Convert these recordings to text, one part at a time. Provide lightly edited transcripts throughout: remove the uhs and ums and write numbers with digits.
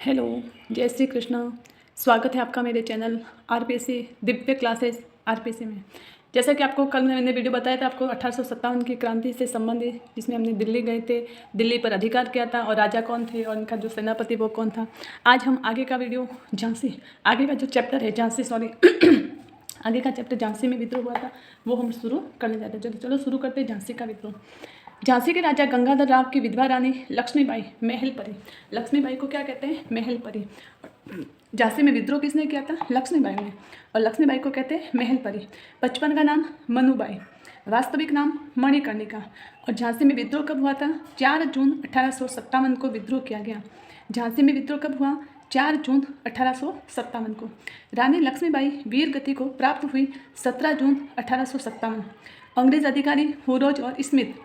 Hello, जय श्री कृष्ण। स्वागत है आपका मेरे channel RPC Divya classes RPC में। जैसा कि आपको कल मैंने वीडियो बताया था आपको 1857 की क्रांति से संबंधित, जिसमें हमने दिल्ली गए थे, दिल्ली पर अधिकार किया था और राजा कौन थे और उनका जो सेनापति वो कौन था। आज हम आगे का वीडियो झांसी, आगे का जो चैप्टर है झांसी आगे का चैप्टर झांसी में विद्रोह हुआ था वो हम शुरू करने जाते हैं। चलो शुरू करते हैं झांसी का विद्रोह। झांसी के राजा गंगाधर राव की विधवा रानी लक्ष्मीबाई महलपरी, लक्ष्मीबाई को क्या कहते हैं? महलपरी। झांसी में विद्रोह किसने किया था? लक्ष्मीबाई ने, और लक्ष्मीबाई को कहते हैं महलपरी। बचपन का नाम मनुबाई, वास्तविक नाम मणिकर्णिका। और झांसी में विद्रोह कब हुआ था? 4 जून 1857 को विद्रोह किया गया। झांसी में विद्रोह कब हुआ? 4 जून 1857 को। रानी लक्ष्मीबाई वीर गति को प्राप्त हुई 17 जून 1857। अंग्रेज अधिकारी हुरोज और स्मिथ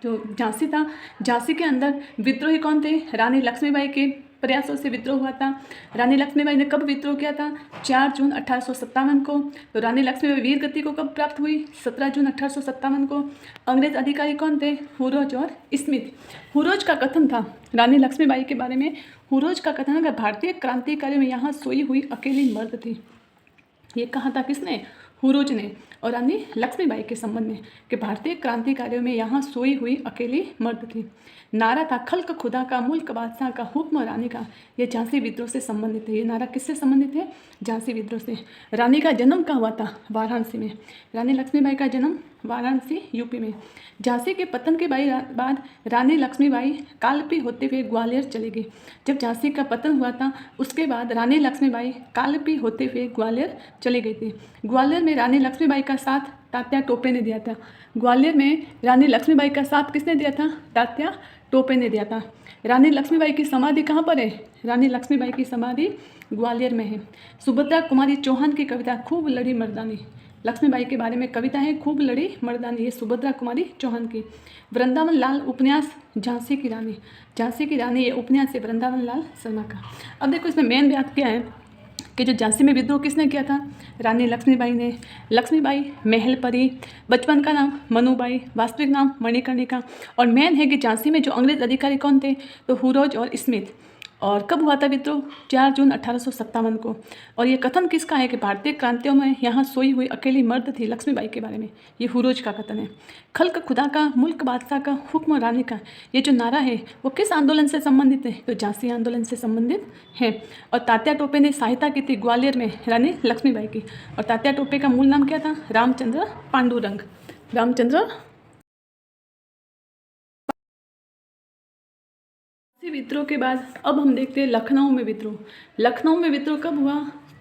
जो झांसी था, झांसी के अंदर विद्रोही कौन थे? रानी लक्ष्मीबाई के प्रयासों से विद्रोह हुआ था। रानी लक्ष्मीबाई ने कब विद्रोह किया था? 4 जून 1857 को। तो रानी लक्ष्मीबाई वीर गति को कब प्राप्त हुई? 17 जून 1857 को। अंग्रेज अधिकारी कौन थे? हुरोज और स्मिथ। हुरोज का कथन था रानी लक्ष्मीबाई के बारे में, हुरोज का कथन है कि भारतीय क्रांतिकारियों में यहाँ सोई हुई अकेली मर्द थी। ये कहा था किसने? हुरोज ने। और रानी लक्ष्मीबाई के संबंध में कि भारतीय क्रांतिकारियों में यहाँ सोई हुई अकेली मर्द थी। नारा था खल्क खुदा का, मुल्क बादशाह का, हुक्म रानी का। ये झांसी विद्रोह से संबंधित है। ये नारा किससे संबंधित है? झांसी विद्रोह से। रानी का जन्म कहाँ हुआ था? वाराणसी में। रानी लक्ष्मीबाई का जन्म वाराणसी यूपी में। झांसी के पतन के बाद रानी लक्ष्मीबाई कालपी होते हुए ग्वालियर चली गई। जब झांसी का पतन हुआ था उसके बाद रानी लक्ष्मीबाई कालपी होते हुए ग्वालियर चली गई थी। ग्वालियर में रानी लक्ष्मीबाई का साथ तात्या टोपे ने दिया था। ग्वालियर में रानी लक्ष्मीबाई का साथ किसने दिया था? तात्या टोपे ने दिया था। रानी लक्ष्मीबाई की समाधि कहाँ पर है? रानी लक्ष्मीबाई की समाधि ग्वालियर में है। सुभद्रा कुमारी चौहान की कविता खूब लड़ी मर्दानी, लक्ष्मीबाई के बारे में कविता है खूब लड़ी मर्दानी, ये सुभद्रा कुमारी चौहान की। वृंदावन लाल उपन्यास झांसी की रानी, झांसी की रानी ये उपन्यास है वृंदावन लाल शर्मा का। अब देखो इसमें मेन बात क्या है कि जो झांसी में विद्रोह किसने किया था? रानी लक्ष्मीबाई ने। लक्ष्मीबाई महलपरी, बचपन का नाम मनुबाई, वास्तविक नाम मणिकर्णिका। और मेन है कि झांसी में जो अंग्रेज अधिकारी कौन थे? तो हुरोज और स्मिथ। और कब हुआ था विद्रोह? 4 जून 1857 को। और ये कथन किसका है कि भारतीय क्रांतियों में यहाँ सोई हुई अकेली मर्द थी? लक्ष्मीबाई के बारे में ये हुरोज का कथन है। खल्क खुदा का, मुल्क बादशाह का, हुक्म रानी का, ये जो नारा है वो किस आंदोलन से संबंधित है? तो झांसी आंदोलन से संबंधित है। और तात्या टोपे ने सहायता की थी ग्वालियर में रानी लक्ष्मीबाई की। और तात्या टोपे का मूल नाम क्या था? रामचंद्र पांडुरंग। रामचंद्र विद्रोह के बाद अब हम देखते हैं लखनऊ में विद्रोह। लखनऊ में विद्रोह कब हुआ?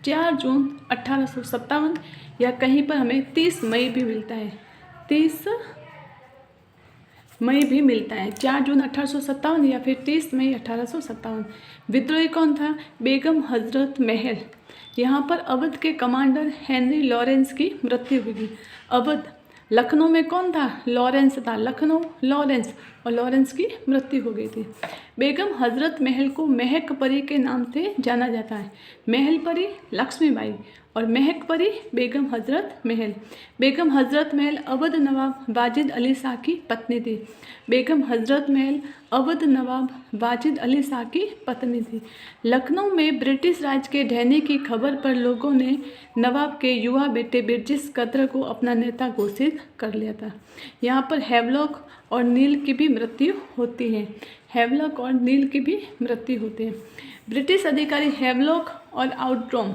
4 जून 1857, या कहीं पर हमें 30 मई भी मिलता है, 30 मई भी मिलता है। 4 जून 1857 या फिर 30 मई 1857। विद्रोही कौन था? बेगम हजरत महल। यहाँ पर अवध के कमांडर हेनरी लॉरेंस की मृत्यु हुई। अवध, लखनऊ में कौन था? लॉरेंस था। लखनऊ लॉरेंस, और लॉरेंस की मृत्यु हो गई थी। बेगम हजरत महल को महक परी के नाम से जाना जाता है। महल परी लक्ष्मीबाई और महक परी बेगम हजरत महल। बेगम हजरत महल अवध नवाब वाजिद अली शाह की पत्नी थी। बेगम हजरत महल अवध नवाब वाजिद अली शाह की पत्नी थी। लखनऊ में ब्रिटिश राज के ढहने की खबर पर लोगों ने नवाब के युवा बेटे ब्रिटिश कद्र को अपना नेता घोषित कर लिया था। यहाँ पर हैवलॉक और नील की भी मृत्यु होती है। हैवलॉक और नील की भी मृत्यु होती है। ब्रिटिश अधिकारी हैवलॉक और आउटरॉम,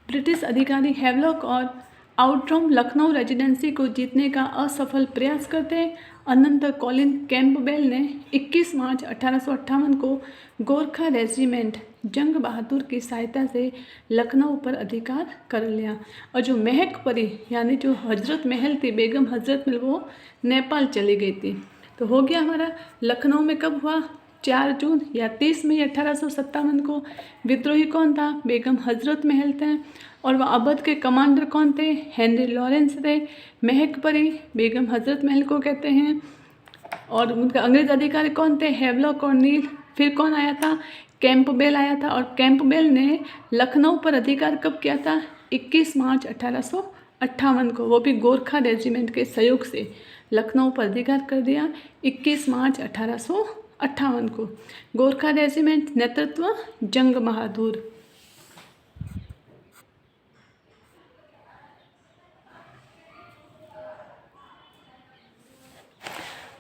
ब्रिटिश अधिकारी हैवलॉक और आउटरॉम लखनऊ रेजिडेंसी को जीतने का असफल प्रयास करते हैं। अनंतर कॉलिन कैंपबेल ने 21 मार्च 1858 को गोरखा रेजिमेंट जंग बहादुर की सहायता से लखनऊ पर अधिकार कर लिया। और जो महक परी यानी जो हजरत महल थी, बेगम हजरत महल, वो नेपाल चली गई थी। तो हो गया हमारा लखनऊ में कब हुआ? 4 जून या 30 मई 1857 को। विद्रोही कौन था? बेगम हजरत महल थे। और वह अवध के कमांडर कौन थे? हेनरी लॉरेंस थे। महक परी बेगम हजरत महल को कहते हैं। और उनका अंग्रेज अधिकारी कौन थे? हैवलॉक और नील। फिर कौन आया था? कैंपबेल आया था। और कैंपबेल ने लखनऊ पर अधिकार कब किया था? 21 मार्च 1858 को, वो भी गोरखा रेजिमेंट के सहयोग से लखनऊ पर अधिकार कर दिया 21 मार्च 1858 58 को। गोरखा रेजिमेंट नेतृत्व जंग बहादुर।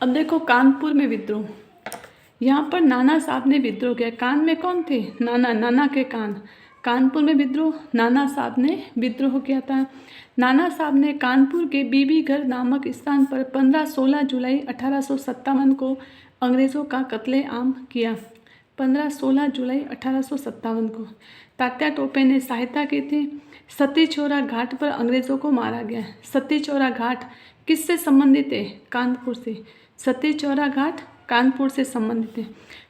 अब देखो कानपुर में विद्रोह। यहाँ पर नाना साहब ने विद्रोह किया। कान में कौन थे? नाना, नाना के कान। कानपुर में विद्रोह, नाना साहब ने विद्रोह किया था। नाना साहब ने कानपुर के बीबीघर नामक स्थान पर 15-16 जुलाई 1857 को अंग्रेज़ों का कत्लेआम किया। 15-16 जुलाई 1857 को तात्या टोपे ने सहायता की थी। सती चौरा घाट पर अंग्रेज़ों को मारा गया। सती चौरा घाट किससे संबंधित है? कानपुर से। सती चौरा घाट कानपुर से संबंधित है।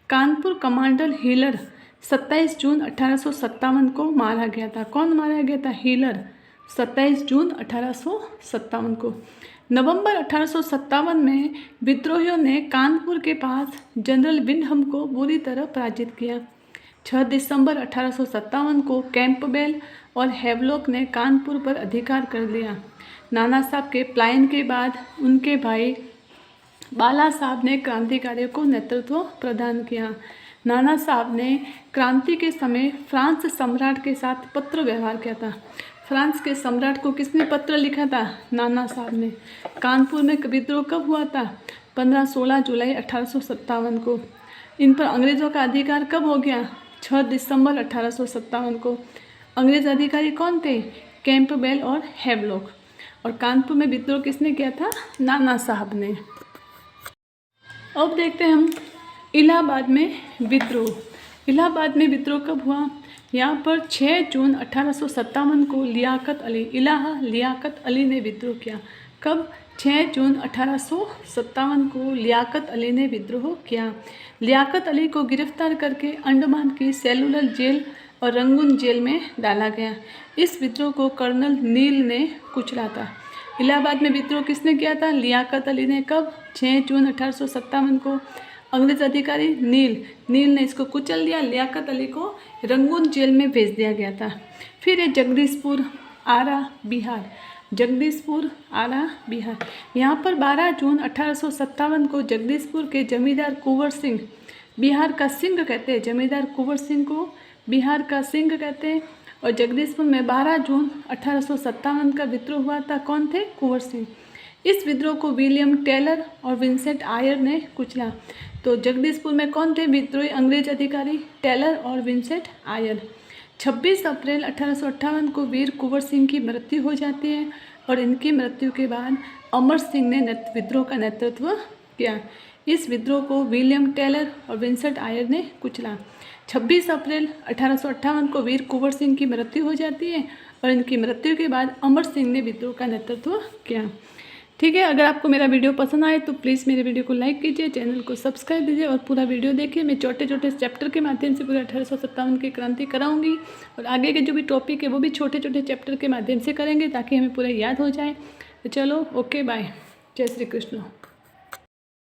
कानपुर कमांडर हीलर 27 जून 1857 को मारा गया था। कौन मारा गया था? हीलर। 27 जून 1857 को। नवंबर 1857 में विद्रोहियों ने कानपुर के पास जनरल विंडहम को बुरी तरह पराजित किया। 6 दिसंबर 1857 को कैंपबेल और हेवलॉक ने कानपुर पर अधिकार कर लिया। नाना साहब के पलायन के बाद उनके भाई बाला साहब ने क्रांतिकारियों को नेतृत्व प्रदान किया। नाना साहब ने क्रांति के समय फ्रांस सम्राट के साथ पत्र व्यवहार किया था। फ्रांस के सम्राट को किसने पत्र लिखा था? नाना साहब ने। कानपुर में विद्रोह कब हुआ था? 15-16 जुलाई 1857 को। इन पर अंग्रेज़ों का अधिकार कब हो गया? 6 दिसंबर 1857 को। अंग्रेज अधिकारी कौन थे? कैंपबेल और हेवलॉक। और कानपुर में विद्रोह किसने किया था? नाना साहब ने। अब देखते हैं हम इलाहाबाद में विद्रोह। इलाहाबाद में विद्रोह कब हुआ? यहाँ पर 6 जून 1857 को लियाकत अली ने विद्रोह किया। कब? 6 जून 1857 को लियाकत अली ने विद्रोह किया। लियाकत अली को गिरफ्तार करके अंडमान की सेलुलर जेल और रंगून जेल में डाला गया। इस विद्रोह को कर्नल नील ने कुचला था। इलाहाबाद में विद्रोह किसने किया था? लियाकत अली ने। कब? 6 जून 1857 को। अंग्रेज अधिकारी नील ने इसको कुचल दिया। लियाकत अली को रंगून जेल में भेज दिया गया था। फिर है जगदीशपुर, आरा, बिहार। जगदीशपुर, आरा, बिहार। यहाँ पर 12 जून 1857 को जगदीशपुर के जमींदार कुंवर सिंह, बिहार का सिंह कहते हैं, जमींदार कुंवर सिंह को बिहार का सिंह कहते हैं। और जगदीशपुर में 12 जून 1857 का विद्रोह हुआ था। कौन थे? कुंवर सिंह। इस विद्रोह को विलियम टेलर और विंसेंट आयर ने कुचला। तो जगदीशपुर में कौन थे विद्रोही अंग्रेज अधिकारी? टेलर और विंसेंट आयर। 26 अप्रैल 1858 को वीर कुंवर सिंह की मृत्यु हो जाती है और इनकी मृत्यु के बाद अमर सिंह ने विद्रोह का नेतृत्व किया। इस विद्रोह को विलियम टेलर और विंसेंट आयर ने कुचला। 26 अप्रैल 1858 को वीर कुंवर सिंह की मृत्यु हो जाती है और इनकी मृत्यु के बाद अमर सिंह ने विद्रोह का नेतृत्व किया। ठीक है, अगर आपको मेरा वीडियो पसंद आए तो प्लीज़ मेरे वीडियो को लाइक कीजिए, चैनल को सब्सक्राइब कीजिए और पूरा वीडियो देखिए। मैं छोटे छोटे चैप्टर के माध्यम से पूरे 1857 की क्रांति कराऊंगी और आगे के जो भी टॉपिक है वो भी छोटे छोटे चैप्टर के माध्यम से करेंगे ताकि हमें पूरा याद हो जाए। तो चलो, ओके, बाय, जय श्री कृष्ण।